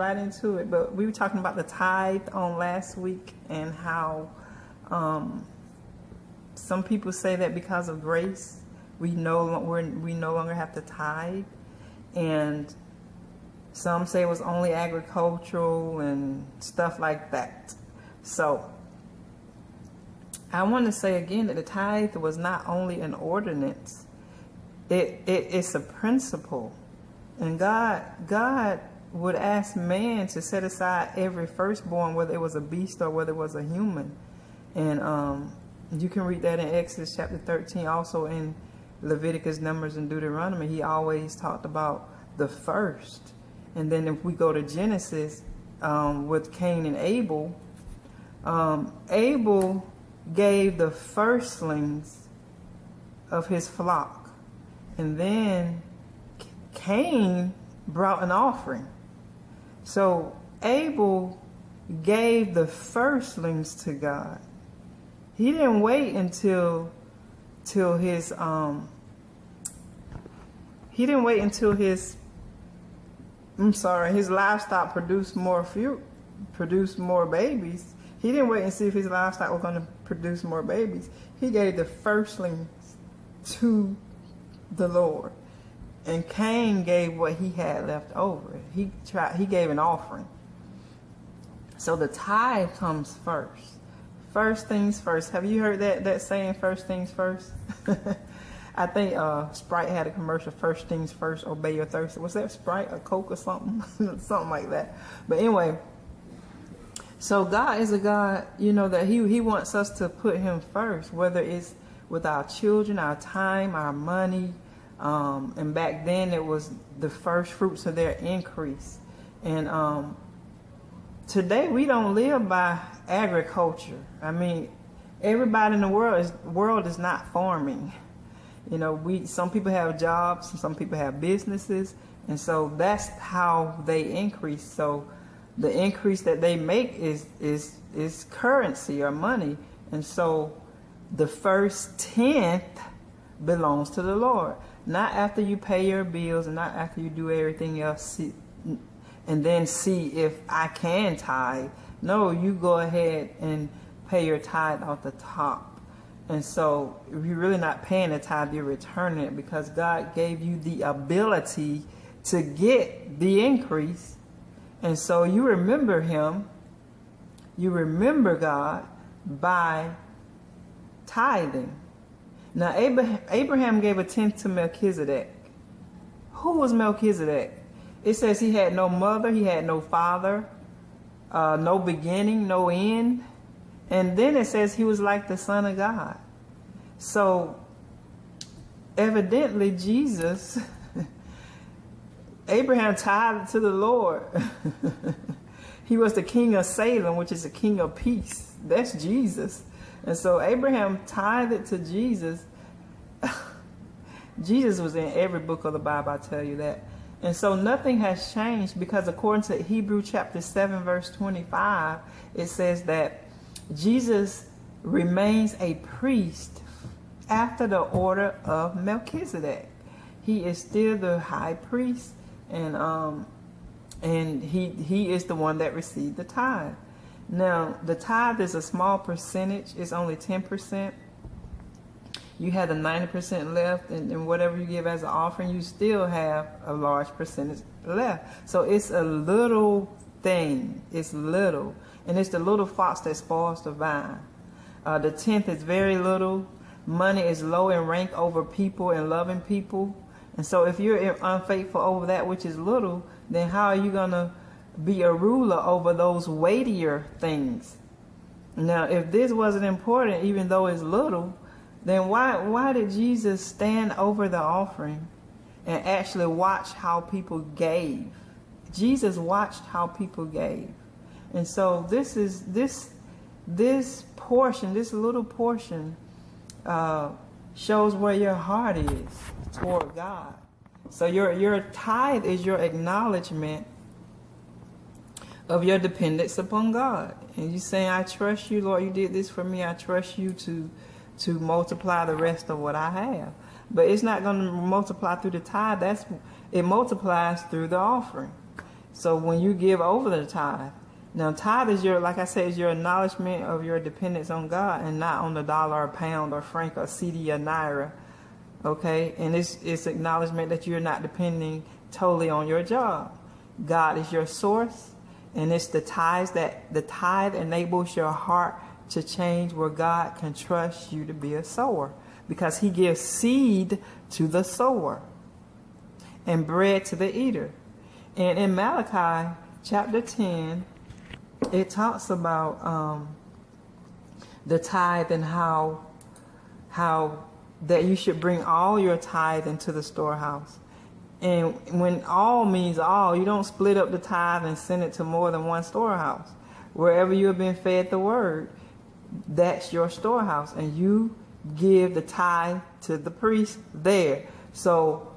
right into it. But we were talking about the tithe on last week and how some people say that because of grace, we no longer have to tithe, and some say it was only agricultural and stuff like that. So I want to say again that the tithe was not only an ordinance, it's a principle. And God would ask man to set aside every firstborn, whether it was a beast or whether it was a human. And you can read that in Exodus chapter 13, also in Leviticus, Numbers, and Deuteronomy. He always talked about the first. And then if we go to Genesis with Cain and Abel, Abel gave the firstlings of his flock. And then Cain brought an offering. So Abel gave the firstlings to God. He didn't wait until his livestock produced more fruit, produced more babies. He didn't wait and see if his livestock was going to produce more babies. He gave the firstlings to the Lord. And Cain gave what he had left over. He gave an offering. So the tithe comes first. First things first. Have you heard that saying, first things first? I think Sprite had a commercial, first things first, obey your thirst. Was that Sprite or Coke or something? Something like that. But anyway, so God is a God, that he wants us to put him first, whether it's with our children, our time, our money. And back then it was the first fruits of their increase. And today we don't live by agriculture. I mean, everybody in the world is not farming. Some people have jobs, some people have businesses, and so that's how they increase. So the increase that they make is currency or money. And so the first tenth belongs to the Lord. Not after you pay your bills and not after you do everything else and then see if I can tithe. No, you go ahead and pay your tithe off the top. And so if you're really not paying the tithe, you're returning it because God gave you the ability to get the increase. And so you remember him, you remember God by tithing. Now Abraham gave a tenth to Melchizedek. Who was Melchizedek? It says he had no mother, he had no father, no beginning, no end. And then it says he was like the Son of God. So evidently Jesus, Abraham tithed to the Lord. He was the king of Salem, which is the king of peace. That's Jesus. And so Abraham tithed to Jesus. Jesus was in every book of the Bible, I tell you that. And so nothing has changed because according to Hebrews chapter 7, verse 25, it says that Jesus remains a priest after the order of Melchizedek. He is still the high priest, and he is the one that received the tithe. Now, the tithe is a small percentage. It's only 10%. You have the 90% left, and whatever you give as an offering, you still have a large percentage left. So it's a little thing. It's little. And it's the little fox that spoils the vine. The tenth is very little. Money is low in rank over people and loving people. And so if you're unfaithful over that which is little, then how are you going to be a ruler over those weightier things? Now, if this wasn't important, even though it's little, then why did Jesus stand over the offering and actually watch how people gave? Jesus watched how people gave. And so this portion, this little portion, shows where your heart is toward God. So your tithe is your acknowledgement of your dependence upon God. And you saying, I trust you, Lord, you did this for me. I trust you to multiply the rest of what I have. But it's not going to multiply through the tithe. It multiplies through the offering. So when you give over the tithe, now tithe is your, like I said, is your acknowledgement of your dependence on God and not on the dollar or pound or franc or CD or naira. Okay, and it's acknowledgement that you're not depending totally on your job. God is your source, and it's the tithe enables your heart to change where God can trust you to be a sower, because he gives seed to the sower and bread to the eater. And in Malachi chapter 10, it talks about the tithe and how that you should bring all your tithe into the storehouse. And when all means all, you don't split up the tithe and send it to more than one storehouse. Wherever you have been fed the word, that's your storehouse. And you give the tithe to the priest there. So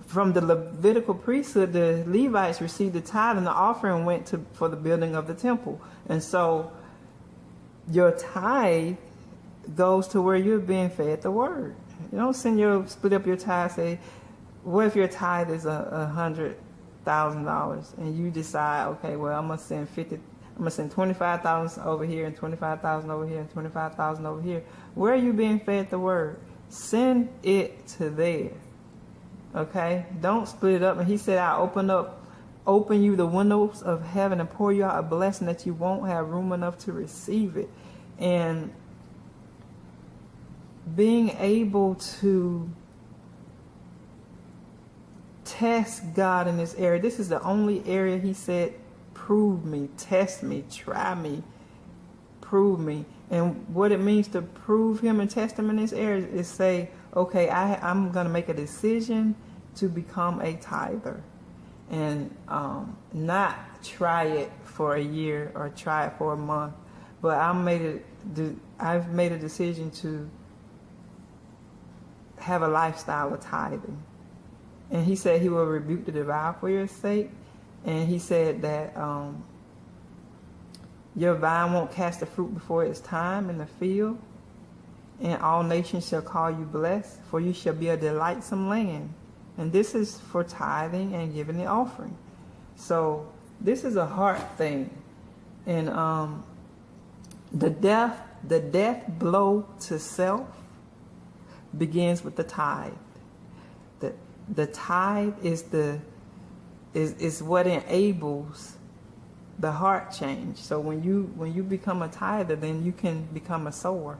from the Levitical priesthood, the Levites received the tithe, and the offering went for the building of the temple. And so your tithe goes to where you're being fed the word. You don't split up your tithe, say, what if your tithe is $100,000 and you decide, okay, well, I'm gonna send 25,000 over here and 25,000 over here and 25,000 over here. Where are you being fed the word? Send it to there. Okay? Don't split it up. And he said, I'll open you the windows of heaven and pour you out a blessing that you won't have room enough to receive it. And being able to test God in this area. This is the only area he said, prove me, test me, try me, prove me. And what it means to prove him and test him in this area is say, okay, I'm going to make a decision to become a tither, and not try it for a year or try it for a month, but I've made a decision to have a lifestyle of tithing. And he said he will rebuke the devourer for your sake. And he said that your vine won't cast the fruit before its time in the field. And all nations shall call you blessed, for you shall be a delightsome land. And this is for tithing and giving the offering. So this is a heart thing. And the death blow to self begins with the tithe. The tithe is what enables the heart change. So when you become a tither, then you can become a sower.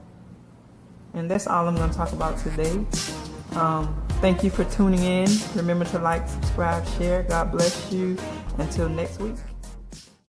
And that's all I'm going to talk about today. Thank you for tuning in. Remember to like, subscribe, share. God bless you. Until next week.